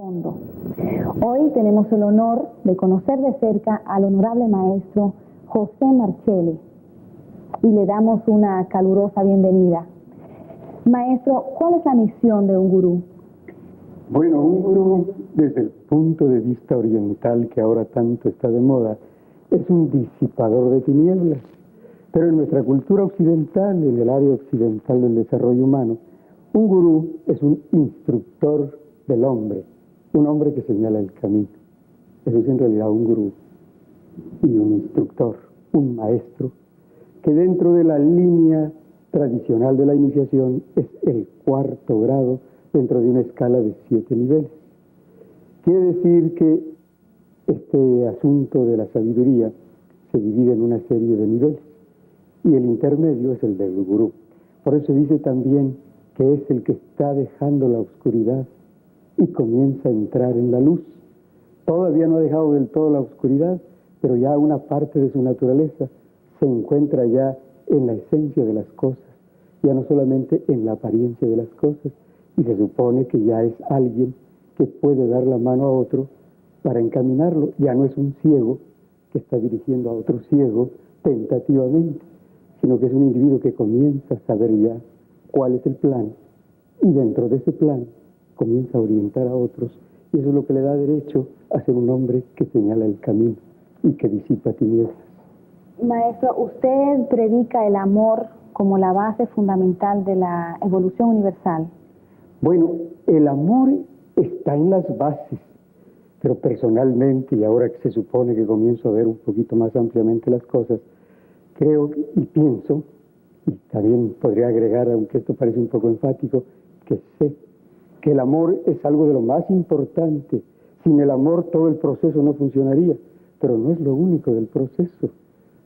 Fondo. Hoy tenemos el honor de conocer de cerca al honorable maestro José Marchelli y le damos una calurosa bienvenida. Maestro, ¿cuál es la misión de un gurú? Bueno, un gurú, desde el punto de vista oriental, que ahora tanto está de moda, es un disipador de tinieblas. Pero en nuestra cultura occidental, en el área occidental del desarrollo humano, un gurú es un instructor del hombre, un hombre que señala el camino. Eso es en realidad un gurú y un instructor, un maestro, que dentro de la línea tradicional de la iniciación es el cuarto grado dentro de una escala de 7 niveles. Quiere decir que este asunto de la sabiduría se divide en una serie de niveles y el intermedio es el del gurú. Por eso dice también que es el que está dejando la oscuridad y comienza a entrar en la luz. Todavía no ha dejado del todo la oscuridad, pero ya una parte de su naturaleza se encuentra ya en la esencia de las cosas, ya no solamente en la apariencia de las cosas, y se supone que ya es alguien que puede dar la mano a otro para encaminarlo. Ya no es un ciego que está dirigiendo a otro ciego tentativamente, sino que es un individuo que comienza a saber ya cuál es el plan, y dentro de ese plan comienza a orientar a otros, y eso es lo que le da derecho a ser un hombre que señala el camino y que disipa tinieblas. Maestro, usted predica el amor como la base fundamental de la evolución universal. Bueno, el amor está en las bases, pero personalmente, y ahora que se supone que comienzo a ver un poquito más ampliamente las cosas, creo y pienso, y también podría agregar, aunque esto parece un poco enfático, que sé que el amor es algo de lo más importante. Sin el amor todo el proceso no funcionaría, pero no es lo único del proceso,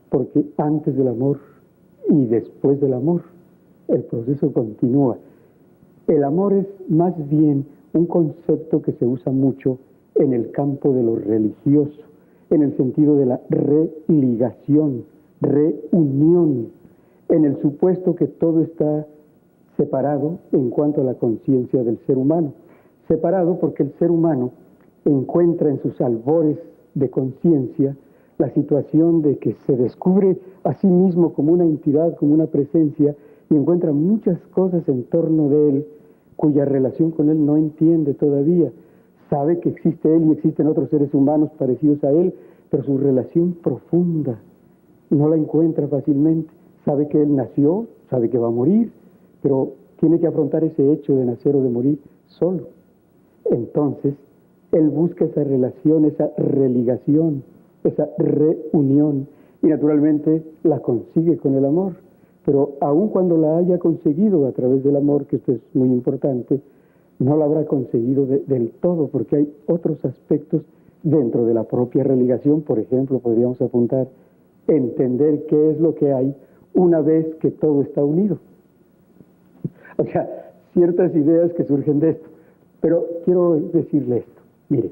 porque antes del amor y después del amor, el proceso continúa. El amor es más bien un concepto que se usa mucho en el campo de lo religioso, en el sentido de la religación, reunión, en el supuesto que todo está separado en cuanto a la conciencia del ser humano. Separado porque el ser humano encuentra en sus albores de conciencia la situación de que se descubre a sí mismo como una entidad, como una presencia, y encuentra muchas cosas en torno de él cuya relación con él no entiende todavía. Sabe que existe él y existen otros seres humanos parecidos a él, pero su relación profunda no la encuentra fácilmente. Sabe que él nació, sabe que va a morir, pero tiene que afrontar ese hecho de nacer o de morir solo. Entonces, él busca esa relación, esa religación, esa reunión, y naturalmente la consigue con el amor. Pero aun cuando la haya conseguido a través del amor, que esto es muy importante, no la habrá conseguido del todo, porque hay otros aspectos dentro de la propia religación. Por ejemplo, podríamos apuntar entender qué es lo que hay una vez que todo está unido. O sea, ciertas ideas que surgen de esto. Pero quiero decirle esto. Mire,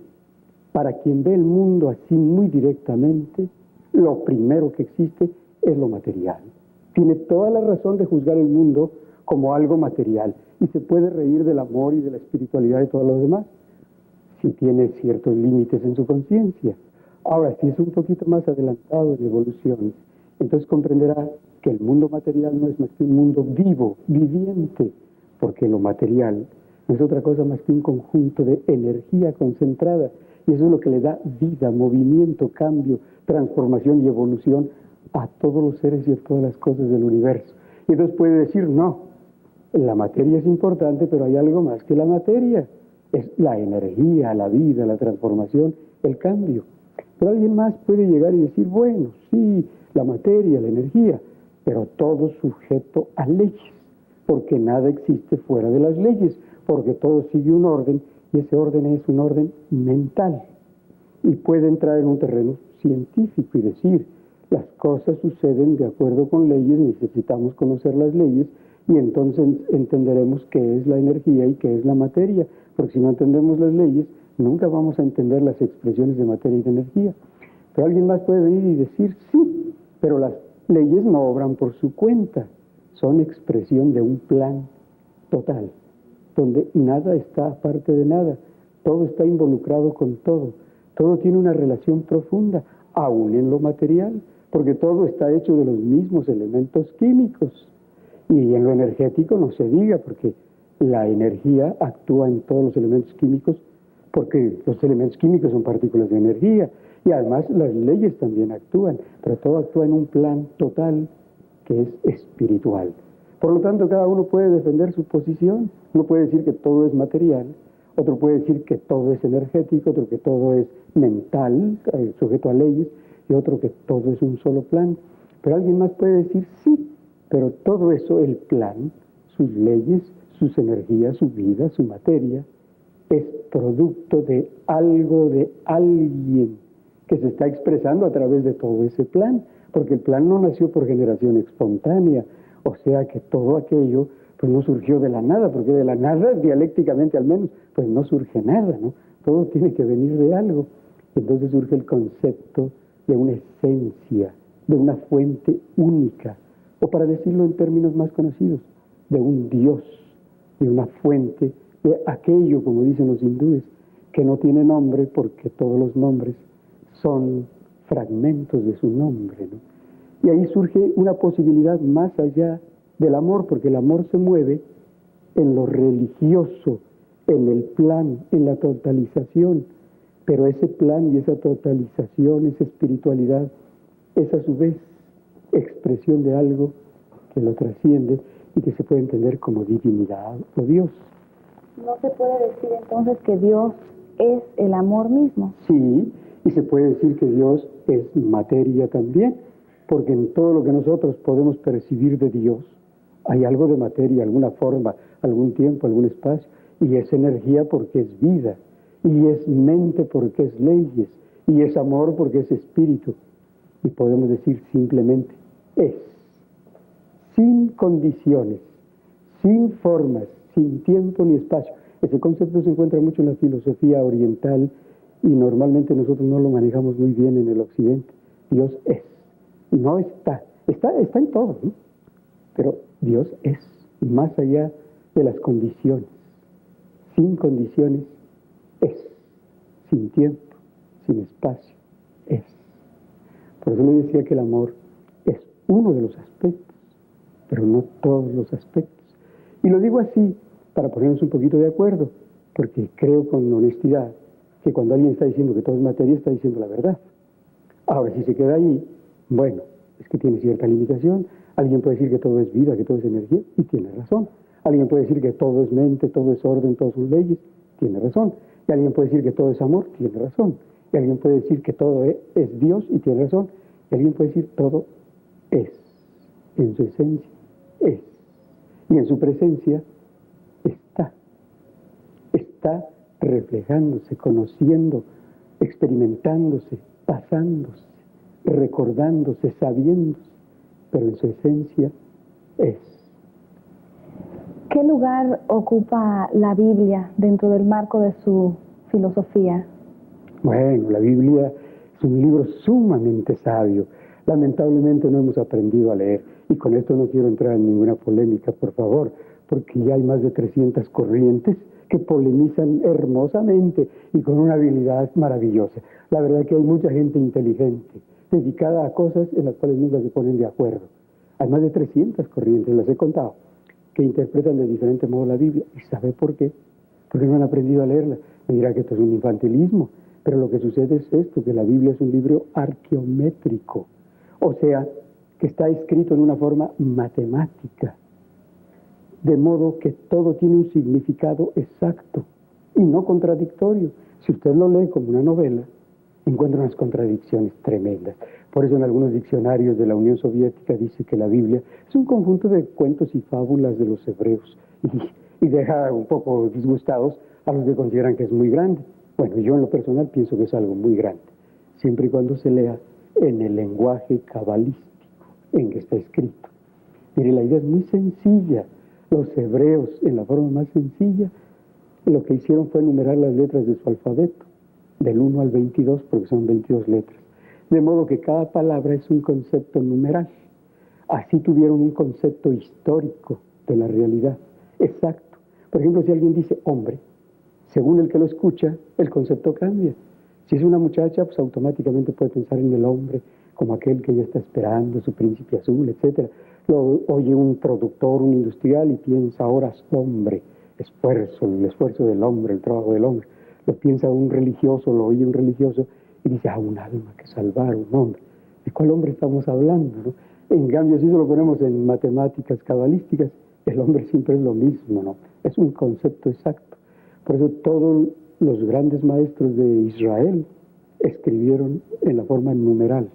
para quien ve el mundo así muy directamente, lo primero que existe es lo material. Tiene toda la razón de juzgar el mundo como algo material y se puede reír del amor y de la espiritualidad y todo lo demás, si tiene ciertos límites en su conciencia. Ahora, si es un poquito más adelantado en evolución, entonces comprenderá que el mundo material no es más que un mundo vivo, viviente, porque lo material no es otra cosa más que un conjunto de energía concentrada, y eso es lo que le da vida, movimiento, cambio, transformación y evolución a todos los seres y a todas las cosas del universo. Y entonces puede decir, no, la materia es importante, pero hay algo más que la materia. Es la energía, la vida, la transformación, el cambio. Pero alguien más puede llegar y decir, bueno, sí, la materia, la energía, pero todo sujeto a leyes, porque nada existe fuera de las leyes, porque todo sigue un orden, y ese orden es un orden mental. Y puede entrar en un terreno científico y decir, las cosas suceden de acuerdo con leyes, necesitamos conocer las leyes, y entonces entenderemos qué es la energía y qué es la materia, porque si no entendemos las leyes, nunca vamos a entender las expresiones de materia y de energía. Pero alguien más puede venir y decir, sí, pero las leyes no obran por su cuenta, son expresión de un plan total, donde nada está aparte de nada, Todo está involucrado con todo. Todo tiene una relación profunda, aún en lo material, porque todo está hecho de los mismos elementos químicos. Y en lo energético no se diga, porque la energía actúa en todos los elementos químicos, porque los elementos químicos son partículas de energía. Y además las leyes también actúan, pero todo actúa en un plan total que es espiritual. Por lo tanto, cada uno puede defender su posición. Uno puede decir que todo es material, otro puede decir que todo es energético, otro que todo es mental, sujeto a leyes, y otro que todo es un solo plan. Pero alguien más puede decir sí, pero todo eso, el plan, sus leyes, sus energías, su vida, su materia, es producto de algo, de alguien que se está expresando a través de todo ese plan, porque el plan no nació por generación espontánea, o sea que todo aquello pues no surgió de la nada, porque de la nada, dialécticamente al menos, pues no surge nada, ¿no? Todo tiene que venir de algo. Entonces surge el concepto de una esencia, de una fuente única, o para decirlo en términos más conocidos, de un Dios, de una fuente, de aquello, como dicen los hindúes, que no tiene nombre porque todos los nombres son fragmentos de su nombre, ¿no? Y ahí surge una posibilidad más allá del amor, porque el amor se mueve en lo religioso, en el plan, en la totalización, pero ese plan y esa totalización, esa espiritualidad, es a su vez expresión de algo que lo trasciende y que se puede entender como divinidad o Dios. ¿No se puede decir entonces que Dios es el amor mismo? Sí, y se puede decir que Dios es materia también, porque en todo lo que nosotros podemos percibir de Dios hay algo de materia, alguna forma, algún tiempo, algún espacio, y es energía porque es vida, y es mente porque es leyes, y es amor porque es espíritu, y podemos decir simplemente es, sin condiciones, sin formas, sin tiempo ni espacio. Ese concepto se encuentra mucho en la filosofía oriental y normalmente nosotros no lo manejamos muy bien en el occidente. Dios es, no está en todo, ¿no? Pero Dios es, más allá de las condiciones, sin condiciones, es, sin tiempo, sin espacio, es. Por eso le decía que el amor es uno de los aspectos, pero no todos los aspectos. Y lo digo así para ponernos un poquito de acuerdo, porque creo con honestidad que cuando alguien está diciendo que todo es materia, está diciendo la verdad. Ahora, si se queda ahí, bueno, es que tiene cierta limitación. Alguien puede decir que todo es vida, que todo es energía, y tiene razón. Alguien puede decir que todo es mente, todo es orden, todas sus leyes, tiene razón. Y alguien puede decir que todo es amor, tiene razón. Y alguien puede decir que todo es Dios, y tiene razón. Y alguien puede decir todo es, en su esencia, es. Y en su presencia está reflejándose, conociendo, experimentándose, pasándose, recordándose, sabiéndose, pero en su esencia es. ¿Qué lugar ocupa la Biblia dentro del marco de su filosofía? Bueno, la Biblia es un libro sumamente sabio. Lamentablemente no hemos aprendido a leer, y con esto no quiero entrar en ninguna polémica, por favor, porque ya hay más de 300 corrientes que polemizan hermosamente y con una habilidad maravillosa. La verdad que hay mucha gente inteligente, dedicada a cosas en las cuales nunca se ponen de acuerdo. Hay más de 300 corrientes, las he contado, que interpretan de diferente modo la Biblia. ¿Y sabe por qué? Porque no han aprendido a leerla. Me dirá que esto es un infantilismo, pero lo que sucede es esto, que la Biblia es un libro arqueométrico, o sea, que está escrito en una forma matemática, de modo que todo tiene un significado exacto y no contradictorio. Si usted lo lee como una novela, encuentra unas contradicciones tremendas. Por eso en algunos diccionarios de la Unión Soviética dice que la Biblia es un conjunto de cuentos y fábulas de los hebreos, y deja un poco disgustados a los que consideran que es muy grande. Bueno, yo en lo personal pienso que es algo muy grande, siempre y cuando se lea en el lenguaje cabalístico en que está escrito. Mire, la idea es muy sencilla. Los hebreos, en la forma más sencilla, lo que hicieron fue enumerar las letras de su alfabeto, del 1 al 22, porque son 22 letras. De modo que cada palabra es un concepto numeral. Así tuvieron un concepto histórico de la realidad, exacto. Por ejemplo, si alguien dice hombre, Según el que lo escucha, el concepto cambia. Si es una muchacha, pues automáticamente puede pensar en el hombre como aquel que ella está esperando, su príncipe azul, etc. Lo oye un productor, un industrial y piensa horas hombre, esfuerzo, el esfuerzo del hombre, el trabajo del hombre. Lo piensa un religioso, lo oye un religioso y dice, un alma que salvar, un hombre. ¿De cuál hombre estamos hablando, no? En cambio, si eso lo ponemos en matemáticas cabalísticas, el hombre siempre es lo mismo, ¿no? Es un concepto exacto. Por eso todos los grandes maestros de Israel escribieron en la forma numeral.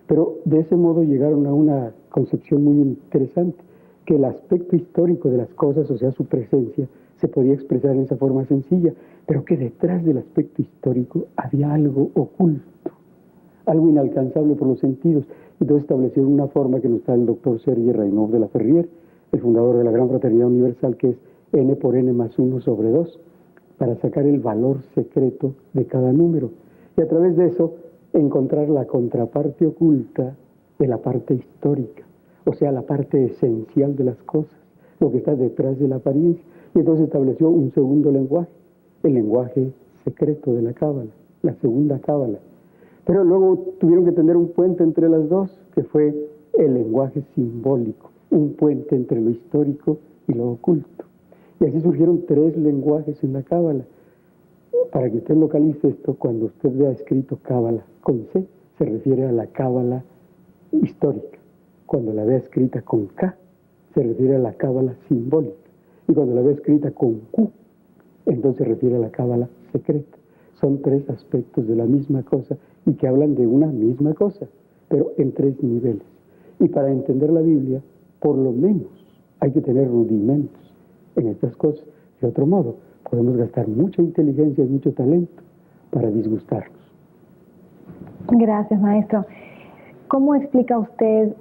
Pero de ese modo llegaron a una concepción muy interesante, que el aspecto histórico de las cosas, o sea, su presencia, se podía expresar en esa forma sencilla, pero que detrás del aspecto histórico había algo oculto, algo inalcanzable por los sentidos. Entonces establecieron una forma que nos da el doctor Serge Raynaud de la Ferrière, el fundador de la Gran Fraternidad Universal, que es n por n más 1 sobre 2, para sacar el valor secreto de cada número. Y a través de eso, encontrar la contraparte oculta de la parte histórica, o sea, la parte esencial de las cosas, lo que está detrás de la apariencia. Y entonces estableció un segundo lenguaje, el lenguaje secreto de la cábala, la segunda cábala. Pero luego tuvieron que tener un puente entre las dos, que fue el lenguaje simbólico, un puente entre lo histórico y lo oculto. Y así surgieron 3 lenguajes en la cábala. Para que usted localice esto, cuando usted vea escrito cábala con C, se refiere a la cábala histórica. Cuando la vea escrita con K, se refiere a la cábala simbólica. Y cuando la vea escrita con Q, entonces se refiere a la cábala secreta. Son 3 aspectos de la misma cosa y que hablan de una misma cosa, pero en 3 niveles. Y para entender la Biblia, por lo menos, hay que tener rudimentos en estas cosas. De otro modo, podemos gastar mucha inteligencia y mucho talento para disgustarnos. Gracias, maestro. ¿Cómo explica usted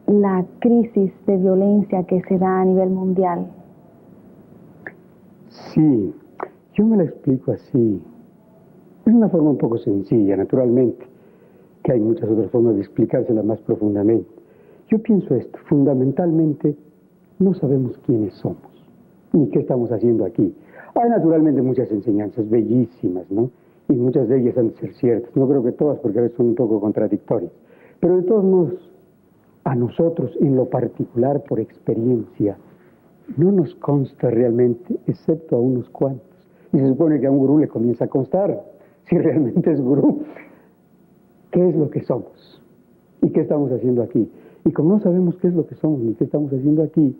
la crisis de violencia que se da a nivel mundial? Sí, yo me la explico así. Es una forma un poco sencilla, naturalmente, que hay muchas otras formas de explicársela más profundamente. Yo pienso esto, fundamentalmente, no sabemos quiénes somos, ni qué estamos haciendo aquí. Hay naturalmente muchas enseñanzas bellísimas, ¿no? Y muchas de ellas han de ser ciertas. No creo que todas, porque a veces son un poco contradictorias. Pero de todos modos, a nosotros, en lo particular, por experiencia, no nos consta realmente, excepto a unos cuantos. Y se supone que a un gurú le comienza a constar, si realmente es gurú, qué es lo que somos y qué estamos haciendo aquí. Y como no sabemos qué es lo que somos ni qué estamos haciendo aquí,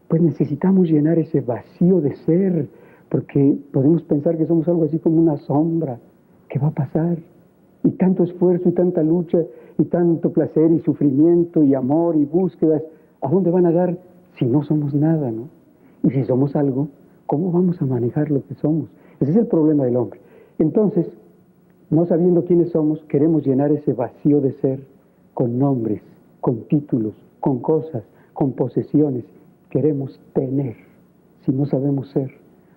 pues necesitamos llenar ese vacío de ser, porque podemos pensar que somos algo así como una sombra que va a pasar. Y tanto esfuerzo y tanta lucha y tanto placer y sufrimiento y amor y búsquedas, ¿a dónde van a dar si no somos nada, no? Y si somos algo, ¿cómo vamos a manejar lo que somos? Ese es el problema del hombre. Entonces, no sabiendo quiénes somos, queremos llenar ese vacío de ser con nombres, con títulos, con cosas, con posesiones. Queremos tener. Si no sabemos ser,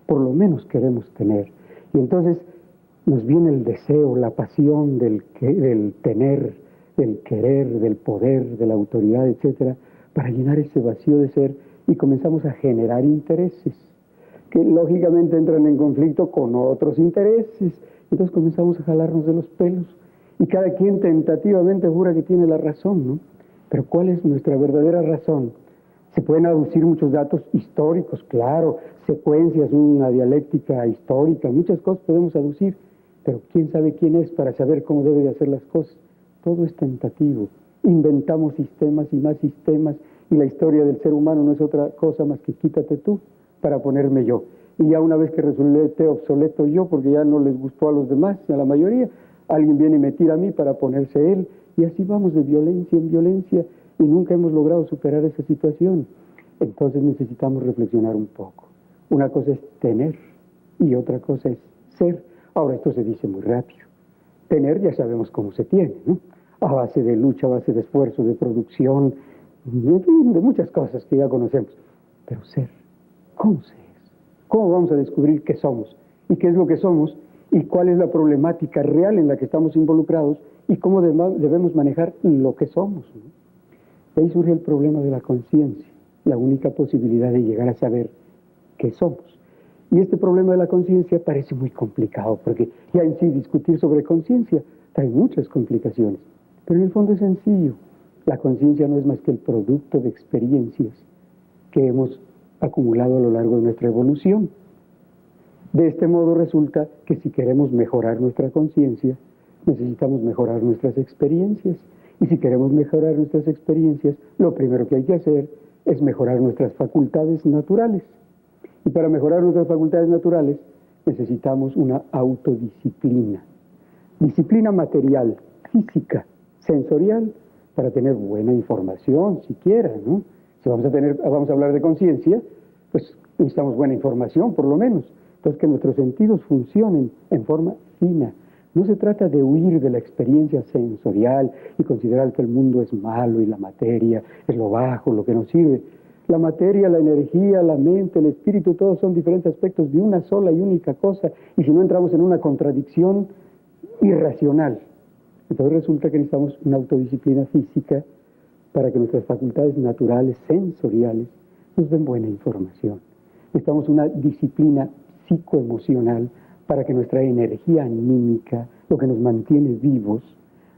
por lo menos queremos tener. Y entonces nos viene el deseo, la pasión del tener, del querer, del poder, de la autoridad, etcétera, para llenar ese vacío de ser y comenzamos a generar intereses que lógicamente entran en conflicto con otros intereses. Entonces comenzamos a jalarnos de los pelos y cada quien tentativamente jura que tiene la razón, ¿no? Pero ¿cuál es nuestra verdadera razón? Se pueden aducir muchos datos históricos, claro, secuencias, una dialéctica histórica, muchas cosas podemos aducir, pero ¿quién sabe quién es para saber cómo debe de hacer las cosas? Todo es tentativo. Inventamos sistemas y más sistemas y la historia del ser humano no es otra cosa más que quítate tú para ponerme yo. Y ya una vez que resulte obsoleto yo, porque ya no les gustó a los demás, a la mayoría, alguien viene y me tira a mí para ponerse él, y así vamos de violencia en violencia, y nunca hemos logrado superar esa situación. Entonces necesitamos reflexionar un poco. Una cosa es tener, y otra cosa es ser. Ahora, esto se dice muy rápido. Tener ya sabemos cómo se tiene, ¿no? A base de lucha, a base de esfuerzo, de producción, en fin, de muchas cosas que ya conocemos. Pero ser, ¿cómo se es? ¿Cómo vamos a descubrir qué somos? ¿Y qué es lo que somos? ¿Y cuál es la problemática real en la que estamos involucrados? ¿Y cómo debemos manejar lo que somos, ¿no? De ahí surge el problema de la conciencia, la única posibilidad de llegar a saber qué somos. Y este problema de la conciencia parece muy complicado, porque ya en sí discutir sobre conciencia trae muchas complicaciones. Pero en el fondo es sencillo. La conciencia no es más que el producto de experiencias que hemos acumulado a lo largo de nuestra evolución. De este modo resulta que si queremos mejorar nuestra conciencia, necesitamos mejorar nuestras experiencias. Y si queremos mejorar nuestras experiencias, lo primero que hay que hacer es mejorar nuestras facultades naturales. Y para mejorar nuestras facultades naturales necesitamos una autodisciplina. Disciplina material, física, sensorial, para tener buena información, siquiera, ¿no? Si vamos a hablar de conciencia, pues necesitamos buena información, por lo menos. Entonces, que nuestros sentidos funcionen en forma fina. No se trata de huir de la experiencia sensorial y considerar que el mundo es malo y la materia es lo bajo, lo que nos sirve. La materia, la energía, la mente, el espíritu, todos son diferentes aspectos de una sola y única cosa. Y si no entramos en una contradicción irracional, entonces resulta que necesitamos una autodisciplina física para que nuestras facultades naturales, sensoriales, nos den buena información. Necesitamos una disciplina psicoemocional para que nuestra energía anímica, lo que nos mantiene vivos,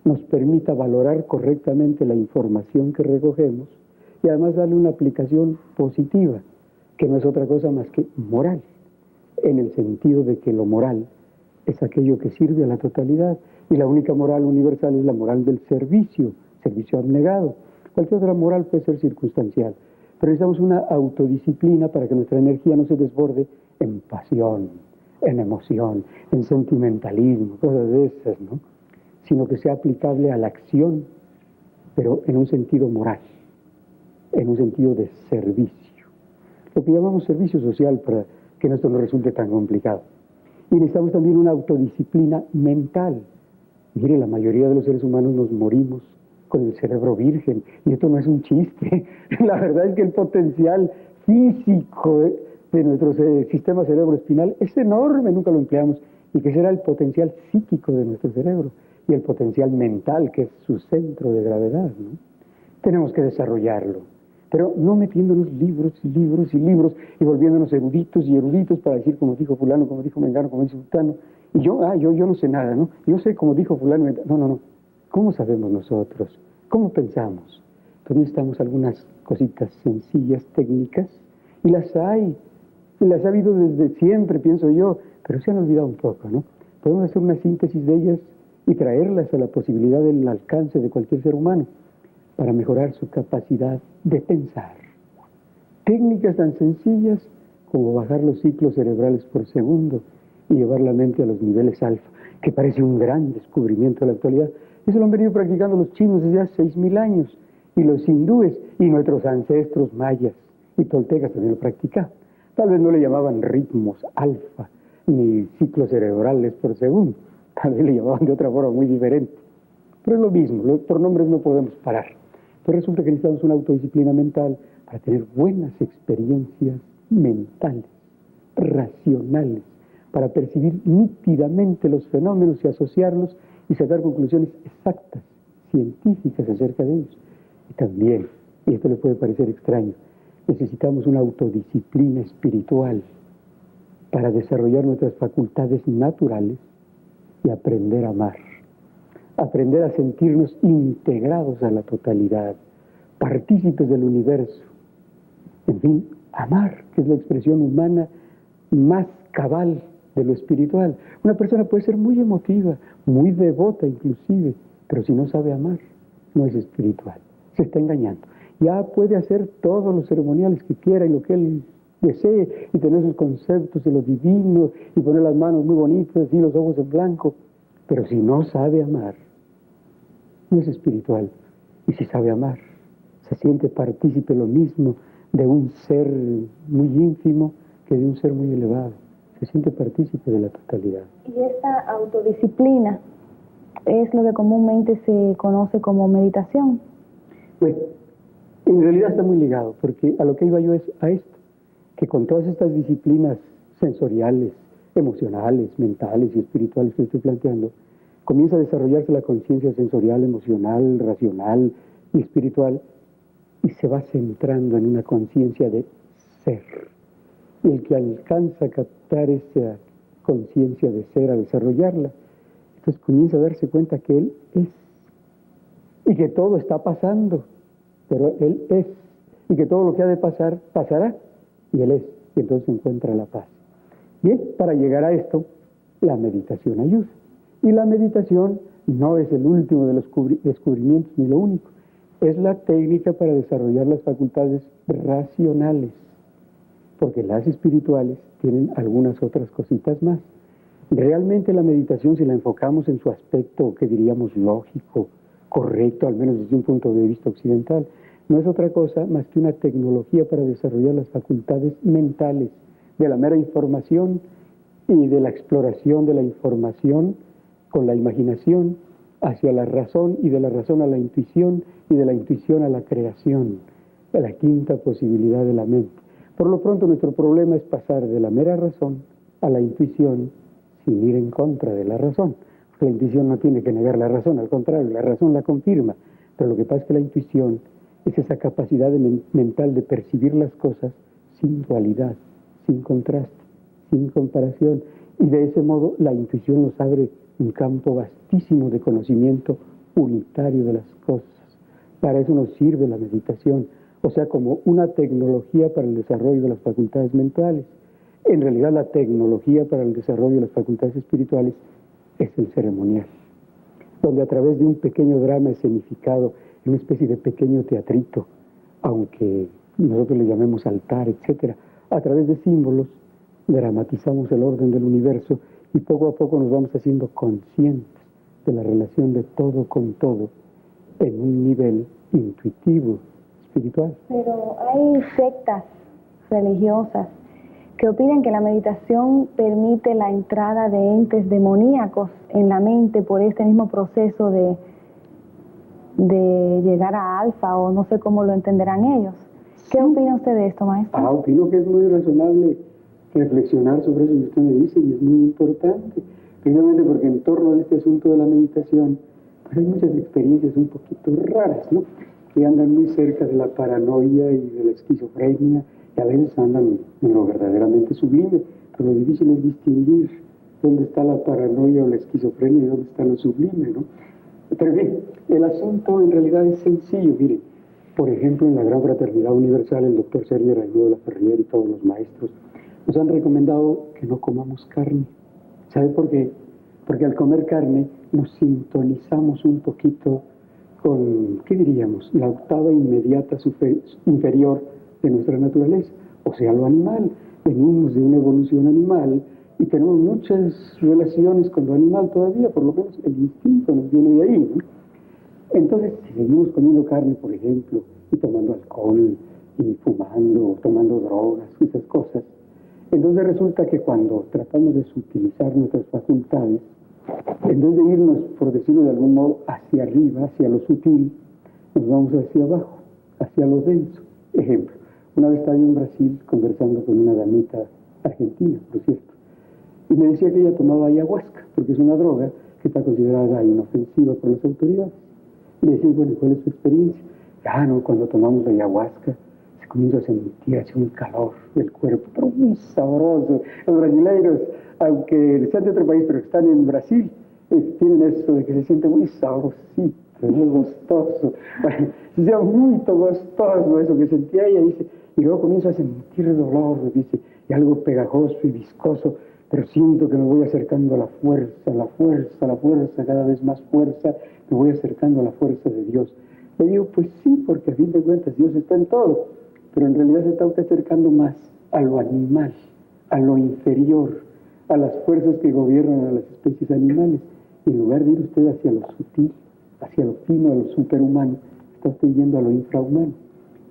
nos permita valorar correctamente la información que recogemos y además darle una aplicación positiva, que no es otra cosa más que moral, en el sentido de que lo moral es aquello que sirve a la totalidad, y la única moral universal es la moral del servicio, servicio abnegado. Cualquier otra moral puede ser circunstancial, pero necesitamos una autodisciplina para que nuestra energía no se desborde en pasión, en emoción, en sentimentalismo, cosas de esas, ¿no? Sino que sea aplicable a la acción, pero en un sentido moral, en un sentido de servicio. Lo que llamamos servicio social, para que esto no resulte tan complicado. Y necesitamos también una autodisciplina mental. Mire, la mayoría de los seres humanos nos morimos con el cerebro virgen, y esto no es un chiste. La verdad es que el potencial físico de nuestro sistema cerebroespinal es enorme, nunca lo empleamos. ¿Y qué será el potencial psíquico de nuestro cerebro? Y el potencial mental, que es su centro de gravedad, ¿no? Tenemos que desarrollarlo, pero no metiéndonos libros y libros y libros y volviéndonos eruditos y eruditos para decir como dijo fulano, como dijo mengano, como dice sultano. Y yo no sé nada, ¿no? Yo sé como dijo fulano. No. ¿Cómo sabemos nosotros? ¿Cómo pensamos? Entonces necesitamos algunas cositas sencillas, técnicas, y las hay. Y las ha habido desde siempre, pienso yo, pero se han olvidado un poco, ¿no? Podemos hacer una síntesis de ellas y traerlas a la posibilidad del alcance de cualquier ser humano para mejorar su capacidad de pensar. Técnicas tan sencillas como bajar los ciclos cerebrales por segundo y llevar la mente a los niveles alfa, que parece un gran descubrimiento de la actualidad. Eso lo han venido practicando los chinos desde hace 6.000 años, y los hindúes, y nuestros ancestros mayas y toltecas también lo practicaban. Tal vez no le llamaban ritmos alfa, ni ciclos cerebrales por segundo, tal vez le llamaban de otra forma muy diferente. Pero es lo mismo, por nombres no podemos parar. Pero resulta que necesitamos una autodisciplina mental para tener buenas experiencias mentales, racionales, para percibir nítidamente los fenómenos y asociarlos y sacar conclusiones exactas, científicas acerca de ellos. Y también, y esto le puede parecer extraño, necesitamos una autodisciplina espiritual para desarrollar nuestras facultades naturales y aprender a amar. Aprender a sentirnos integrados a la totalidad, partícipes del universo. En fin, amar, que es la expresión humana más cabal de lo espiritual. Una persona puede ser muy emotiva, muy devota inclusive, pero si no sabe amar, no es espiritual, se está engañando. Ya puede hacer todos los ceremoniales que quiera y lo que él desee, y tener sus conceptos de lo divino, y poner las manos muy bonitas y los ojos en blanco, pero si no sabe amar, no es espiritual. Y si sabe amar, se siente partícipe lo mismo de un ser muy ínfimo que de un ser muy elevado. Se siente partícipe de la totalidad. Y esta autodisciplina es lo que comúnmente se conoce como meditación. Bueno, en realidad está muy ligado, porque a lo que iba yo es a esto, que con todas estas disciplinas sensoriales, emocionales, mentales y espirituales que estoy planteando, comienza a desarrollarse la conciencia sensorial, emocional, racional y espiritual, y se va centrando en una conciencia de ser. Y el que alcanza a captar esa conciencia de ser, a desarrollarla, entonces comienza a darse cuenta que él es, y que todo está pasando, pero él es, y que todo lo que ha de pasar, pasará, y él es, y entonces encuentra la paz. Bien, para llegar a esto, la meditación ayuda. Y la meditación no es el último de los descubrimientos, ni lo único. Es la técnica para desarrollar las facultades racionales, porque las espirituales tienen algunas otras cositas más. Realmente la meditación, si la enfocamos en su aspecto, que diríamos lógico, correcto, al menos desde un punto de vista occidental, no es otra cosa más que una tecnología para desarrollar las facultades mentales, de la mera información y de la exploración de la información con la imaginación hacia la razón, y de la razón a la intuición, y de la intuición a la creación, a la quinta posibilidad de la mente. Por lo pronto, nuestro problema es pasar de la mera razón a la intuición sin ir en contra de la razón. Porque la intuición no tiene que negar la razón, al contrario, la razón la confirma. Pero lo que pasa es que la intuición es esa capacidad mental de percibir las cosas sin dualidad, sin contraste, sin comparación. Y de ese modo la intuición nos abre un campo vastísimo de conocimiento unitario de las cosas. Para eso nos sirve la meditación, o sea, como una tecnología para el desarrollo de las facultades mentales. En realidad, la tecnología para el desarrollo de las facultades espirituales es el ceremonial, donde a través de un pequeño drama escenificado, una especie de pequeño teatrito, aunque nosotros le llamemos altar, etc., a través de símbolos, dramatizamos el orden del universo y poco a poco nos vamos haciendo conscientes de la relación de todo con todo en un nivel intuitivo, espiritual. Pero hay sectas religiosas que opinan que la meditación permite la entrada de entes demoníacos en la mente por este mismo proceso de llegar a alfa, o no sé cómo lo entenderán ellos. ¿Qué opina usted de esto, maestro? Opino que es muy razonable reflexionar sobre eso que usted me dice, y es muy importante, precisamente porque en torno a este asunto de la meditación, pues hay muchas experiencias un poquito raras, ¿no?, que andan muy cerca de la paranoia y de la esquizofrenia, y a veces andan en lo verdaderamente sublime, pero lo difícil es distinguir dónde está la paranoia o la esquizofrenia y dónde está lo sublime, ¿no? Pero bien, el asunto en realidad es sencillo. Miren, por ejemplo, en la Gran Fraternidad Universal, el doctor Sergio Raimundo de la Ferrier y todos los maestros nos han recomendado que no comamos carne. ¿Sabe por qué? Porque al comer carne nos sintonizamos un poquito con, ¿qué diríamos?, la octava inmediata inferior de nuestra naturaleza, o sea, lo animal. Venimos de una evolución animal y tenemos muchas relaciones con lo animal todavía, por lo menos el instinto nos viene de ahí, ¿no? Entonces, si seguimos comiendo carne, por ejemplo, y tomando alcohol, y fumando, o tomando drogas, esas cosas, entonces resulta que cuando tratamos de sutilizar nuestras facultades, en vez de irnos, por decirlo de algún modo, hacia arriba, hacia lo sutil, nos vamos hacia abajo, hacia lo denso. Ejemplo, una vez estaba yo en Brasil conversando con una damita argentina, por cierto, y me decía que ella tomaba ayahuasca, porque es una droga que está considerada inofensiva por las autoridades. Y le decía, bueno, ¿cuál es su experiencia? No, cuando tomamos ayahuasca se comienza a sentir así un calor del cuerpo, pero muy sabroso. Los brasileiros, aunque sean de otro país, pero están en Brasil, tienen eso de que se siente muy sabrosito, muy gustoso. Bueno, se llama muy gustoso eso que sentía ella, dice, y luego comienzo a sentir dolor, dice, y algo pegajoso y viscoso, pero siento que me voy acercando a la fuerza, la fuerza, la fuerza, cada vez más fuerza, me voy acercando a la fuerza de Dios. Le digo, pues sí, porque a fin de cuentas Dios está en todo, pero en realidad se está usted acercando más a lo animal, a lo inferior, a las fuerzas que gobiernan a las especies animales. Y en lugar de ir usted hacia lo sutil, hacia lo fino, a lo superhumano, está usted yendo a lo infrahumano.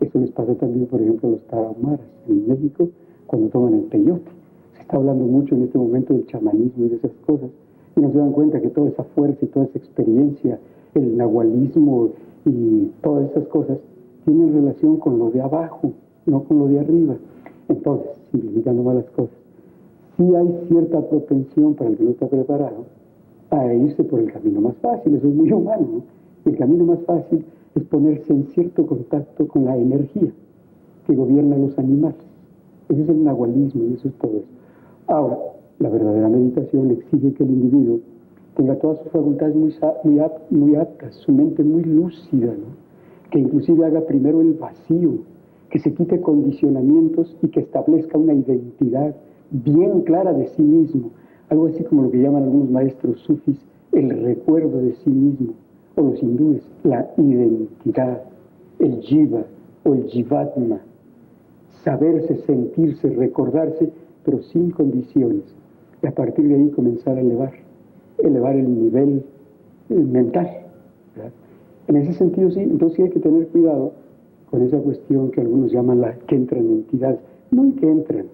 Eso les pasa también, por ejemplo, a los tarahumaras en México, cuando toman el peyote. Se está hablando mucho en este momento del chamanismo y de esas cosas, y no se dan cuenta que toda esa fuerza y toda esa experiencia, el nahualismo y todas esas cosas, tienen relación con lo de abajo, no con lo de arriba. Entonces, simplificando más las cosas, sí hay cierta propensión para el que no está preparado a irse por el camino más fácil. Eso es muy humano, ¿no? El camino más fácil es ponerse en cierto contacto con la energía que gobierna a los animales. Ese es el nahualismo y eso es todo eso. Ahora, la verdadera meditación exige que el individuo tenga todas sus facultades muy aptas, su mente muy lúcida, ¿no? Que inclusive haga primero el vacío, que se quite condicionamientos y que establezca una identidad bien clara de sí mismo, algo así como lo que llaman algunos maestros sufis el recuerdo de sí mismo, o los hindúes, la identidad, el jiva o el jivatma, saberse, sentirse, recordarse, pero sin condiciones, y a partir de ahí comenzar a elevar el nivel mental, ¿verdad? En ese sentido, sí, entonces sí hay que tener cuidado con esa cuestión que algunos llaman que entran en entidades. No en que entran,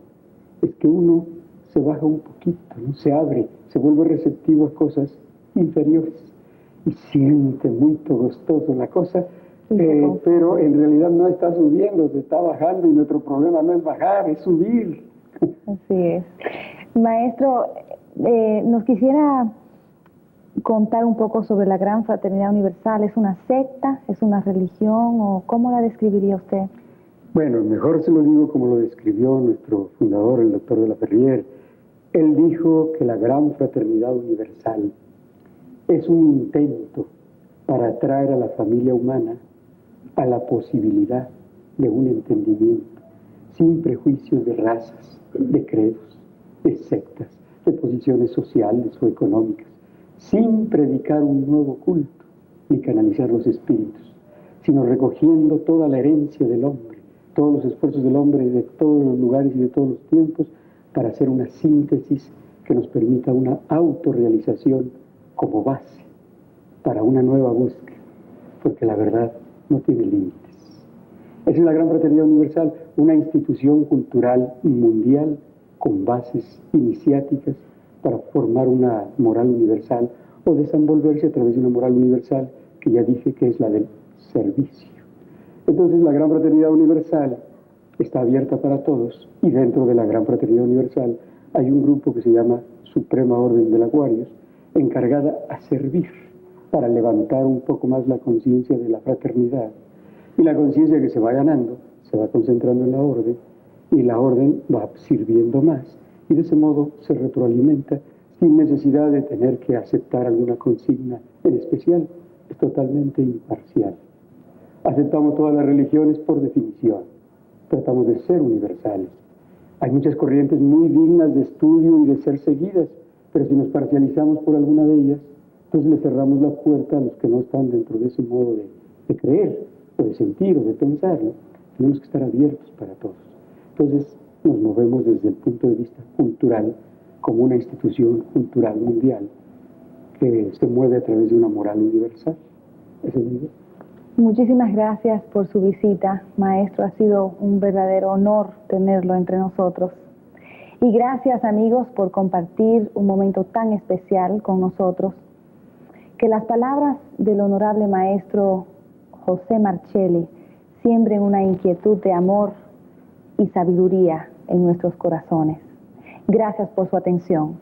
es que uno se baja un poquito, ¿no? Se abre, se vuelve receptivo a cosas inferiores y siente muy gustoso la cosa, pero en realidad no está subiendo, se está bajando y nuestro problema no es bajar, es subir. Así es. Maestro, nos quisiera contar un poco sobre la Gran Fraternidad Universal. ¿Es una secta? ¿Es una religión? ¿O cómo la describiría usted? Bueno, mejor se lo digo como lo describió nuestro fundador, el doctor de la Ferrier. Él dijo que la Gran Fraternidad Universal es un intento para atraer a la familia humana a la posibilidad de un entendimiento sin prejuicios de razas, de credos, de sectas, de posiciones sociales o económicas, sin predicar un nuevo culto ni canalizar los espíritus, sino recogiendo toda la herencia del hombre, todos los esfuerzos del hombre de todos los lugares y de todos los tiempos para hacer una síntesis que nos permita una autorrealización como base para una nueva búsqueda, porque la verdad no tiene límites. Esa es la Gran Fraternidad Universal, una institución cultural mundial con bases iniciáticas para formar una moral universal o desenvolverse a través de una moral universal que ya dije que es la del servicio. Entonces la Gran Fraternidad Universal está abierta para todos y dentro de la Gran Fraternidad Universal hay un grupo que se llama Suprema Orden de Acuarios, encargada a servir para levantar un poco más la conciencia de la fraternidad. Y la conciencia que se va ganando se va concentrando en la orden y la orden va sirviendo más y de ese modo se retroalimenta sin necesidad de tener que aceptar alguna consigna en especial. Es totalmente imparcial. Aceptamos todas las religiones por definición. Tratamos de ser universales. Hay muchas corrientes muy dignas de estudio y de ser seguidas, pero si nos parcializamos por alguna de ellas, entonces le cerramos la puerta a los que no están dentro de ese modo de creer, o de sentir, o de pensar, ¿no? Tenemos que estar abiertos para todos. Entonces nos movemos desde el punto de vista cultural, como una institución cultural mundial que se mueve a través de una moral universal. Ese es el nivel. Muchísimas gracias por su visita, maestro. Ha sido un verdadero honor tenerlo entre nosotros. Y gracias, amigos, por compartir un momento tan especial con nosotros. Que las palabras del honorable maestro José Marchelli siembren una inquietud de amor y sabiduría en nuestros corazones. Gracias por su atención.